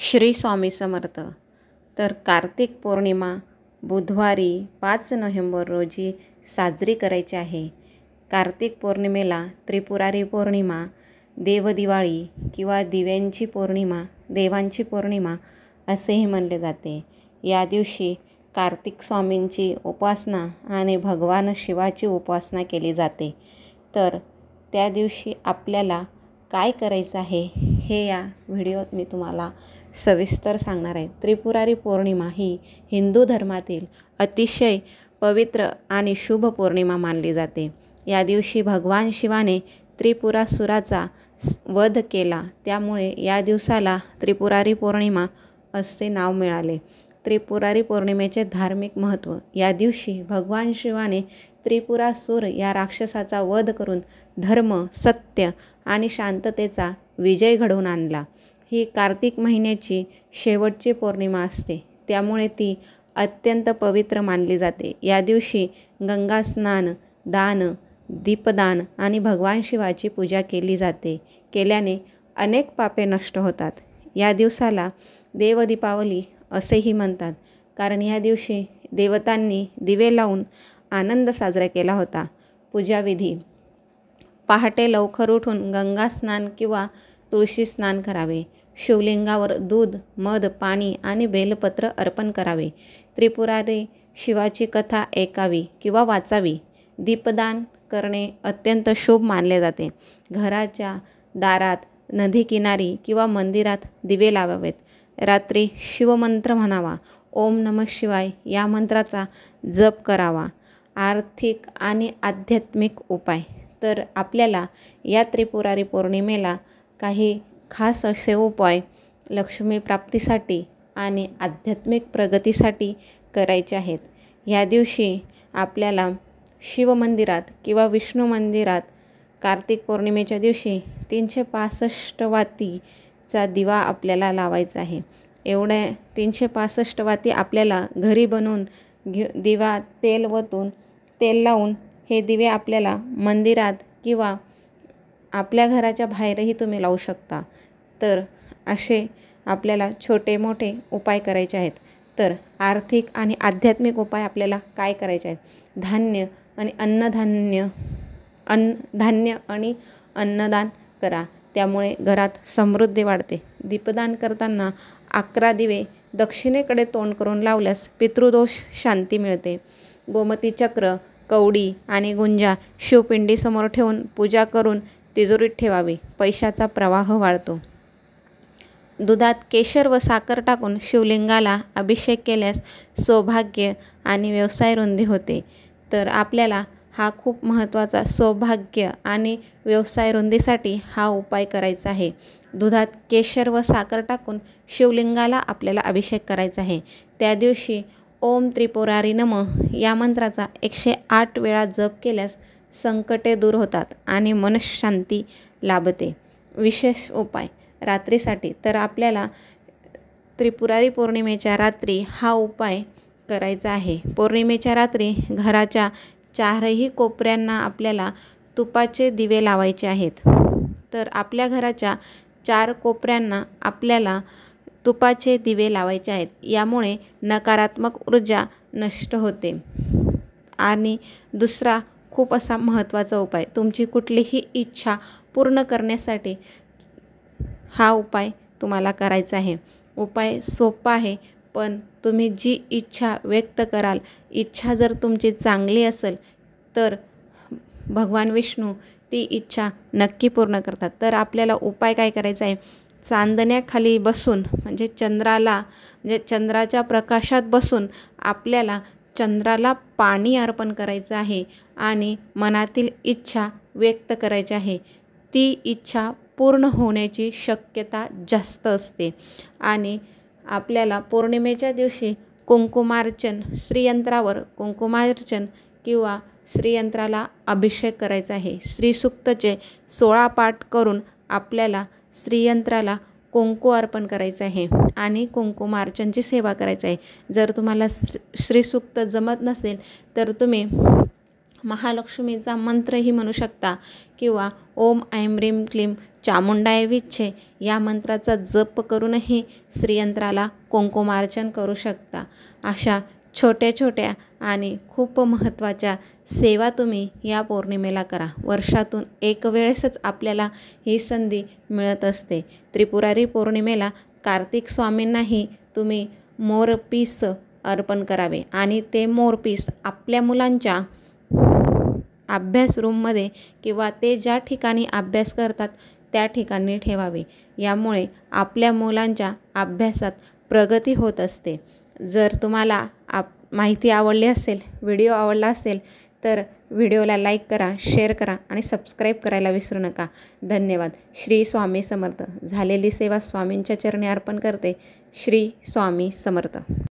श्री स्वामी समर्थ। तर कार्तिक पौर्णिमा बुधवारी 5 नोव्हेंबर रोजी साजरी करायची आहे। कार्तिक पौर्णिमेला त्रिपुरारी पौर्णिमा, देवदिवाळी किंवा दिव्यांची पौर्णिमा, देवांची पौर्णिमा असेही म्हणले जाते। या दिवशी कार्तिक स्वामींची उपासना आणि भगवान शिवाची उपासना केली जाते। तर त्या दिवशी आपल्याला काय करायचं आहे हे या व्हिडिओत मी तुम्हाला सविस्तर सांगणार आहे। त्रिपुरारी पौर्णिमा ही हिंदू धर्मातील अतिशय पवित्र आणि शुभ पौर्णिमा मानली जाते। या दिवशी भगवान शिवाने त्रिपुरासुराचा वध केला, त्यामुळे या दिवसाला त्रिपुरारी पौर्णिमा असे नाव मिळाले। त्रिपुरारी पौर्णिमेचे धार्मिक महत्त्व। या दिवशी भगवान शिवाने त्रिपुरासुर या राक्षसाचा वध करून धर्म, सत्य आणि शांततेचा विजय घडवून आणला। ही कार्तिक महिन्याची शेवटची पौर्णिमा असते, त्यामुळे ती अत्यंत पवित्र मानली जाते। या दिवशी गंगा स्नान, दान, दीपदान आणि भगवान शिवाची पूजा केली जाते। केल्याने अनेक पापे नष्ट होतात। या दिवसाला देवदीपावली असेही म्हणतात, कारण या दिवशी देवतांनी दिवे लावून आनंद साजरा केला होता। पूजाविधी: पहाटे लवकर उठून गंगा स्नान किंवा तुळशी स्नान करावे। शिवलिंगावर दूध, मध, पाणी आणि बेलपत्र अर्पण करावे। त्रिपुरारी शिवाची कथा ऐकावी किंवा वाचावी। दीपदान करणे अत्यंत शुभ मानले जाते। घराच्या दारात, नदीकिनारी किंवा मंदिरात दिवे लावावेत। रात्री शिवमंत्र म्हणावा। ओम नमः शिवाय या मंत्राचा जप करावा। आर्थिक आणि आध्यात्मिक उपाय: तर आपल्याला या त्रिपुरारी पौर्णिमेला काही खास असे उपाय लक्ष्मी प्राप्तीसाठी आणि आध्यात्मिक प्रगतीसाठी करायचे आहेत। या दिवशी आपल्याला शिवमंदिरात किंवा विष्णू मंदिरात कार्तिक पौर्णिमेच्या दिवशी 365 वातीचा दिवा आपल्याला लावायचा आहे। एवढ्या 365 वाती आपल्याला घरी बनवून दिवा तेल लावून हे दिवे आपल्याला मंदिरात किंवा आपल्या घराच्या बाहेरही तुम्ही लावू शकता। तर असे आपल्याला छोटे मोठे उपाय करायचे आहेत। तर आर्थिक आणि आध्यात्मिक उपाय आपल्याला काय करायचे आहेत? धान्य आणि अन्नदान करा, त्यामुळे घरात समृद्धी वाढते। दीपदान करताना 11 दिवे दक्षिणेकडे तोंड करून लावल्यास पितृदोष शांती मिळते। गोमती चक्र, कवडी आणि गुंजा शिवपिंडीसमोर ठेवून पूजा करून तिजोरीत ठेवावी, पैशाचा प्रवाह वाढतो। दुधात केशर व साखर टाकून शिवलिंगाला अभिषेक केल्यास सौभाग्य आणि व्यवसाय रुंदी होते। तर आपल्याला हा खूप महत्त्वाचा सौभाग्य आणि व्यवसाय रुंदीसाठी हा उपाय करायचा आहे। दुधात केशर व साखर टाकून शिवलिंगाला आपल्याला अभिषेक करायचा आहे। त्या दिवशी ओम त्रिपुरारी नमः या मंत्राचा 108 वेळा जप केल्यास संकटे दूर होतात आणि मनःशांती लाभते। विशेष उपाय रात्रीसाठी: तर आपल्याला त्रिपुरारी पौर्णिमेच्या रात्री हा उपाय करायचा आहे। पौर्णिमेच्या रात्री घराच्या 4ही कोपऱ्यांना आपल्याला तुपाचे दिवे लावायचे आहेत। तर आपल्या घराच्या 4 कोपऱ्यांना आपल्याला तुपाचे दिवे लावायचे आहेत। यामुळे नकारात्मक ऊर्जा नष्ट होते। आणि दुसरा खूप असा महत्त्वाचा उपाय, तुमची कुठलीही इच्छा पूर्ण करण्यासाठी हा उपाय तुम्हाला करायचा आहे। उपाय सोपा आहे, पण तुम्ही जी इच्छा व्यक्त कराल, इच्छा जर तुमची चांगली असेल तर भगवान विष्णू ती इच्छा नक्की पूर्ण करतात। तर आपल्याला उपाय काय करायचा आहे? चांदण्याखाली बसून म्हणजे चंद्राच्या प्रकाशात बसून आपल्याला चंद्राला पाणी अर्पण करायचं आहे आणि मनातील इच्छा व्यक्त करायची आहे। ती इच्छा पूर्ण होण्याची शक्यता जास्त असते। आणि आपल्याला पौर्णिमेच्या दिवशी कुंकुमार्चन, श्रीयंत्रावर कुंकुमार्चन किंवा श्रीयंत्राला अभिषेक करायचा आहे। श्रीसूक्तचे 16 पाठ करून आपल्याला श्रीयंत्राला कुंकू अर्पण करायचं आहे आणि कुंकुमार्चनची सेवा करायची आहे। जर तुम्हाला श्रीसूक्त जमत नसेल तर तुम्ही महालक्ष्मीचा मंत्रही म्हणू शकता किंवा ओम ऐं ह्रीं क्लीं चामुंडाय विच्छे या मंत्राचा जप करूनही श्रीयंत्राला कुंकुमार्चन करू शकता. अशा छोट्या छोट्या आणि खूप महत्त्वाच्या सेवा तुम्ही या पौर्णिमेला करा. वर्षातून एक वेळेसच आपल्याला ही संधी मिळत असते. त्रिपुरारी पौर्णिमेला कार्तिक स्वामींनाही तुम्ही मोरपीस अर्पण करावे आणि ते मोरपीस आपल्या मुलांच्या अभ्यास रूममध्ये किंवा ते ज्या ठिकाणी अभ्यास करतात त्या ठिकाणी ठेवावे. यामुळे आपल्या मुलांच्या अभ्यासात प्रगती होत असते. जर तुम्हाला माहिती आवडली असेल, व्हिडिओ आवडला असेल तर व्हिडिओला लाईक करा, शेअर करा आणि सबस्क्राईब करायला विसरू नका. धन्यवाद. श्री स्वामी समर्थ. झालेली सेवा स्वामींच्या चरणी अर्पण करते. श्री स्वामी समर्थ.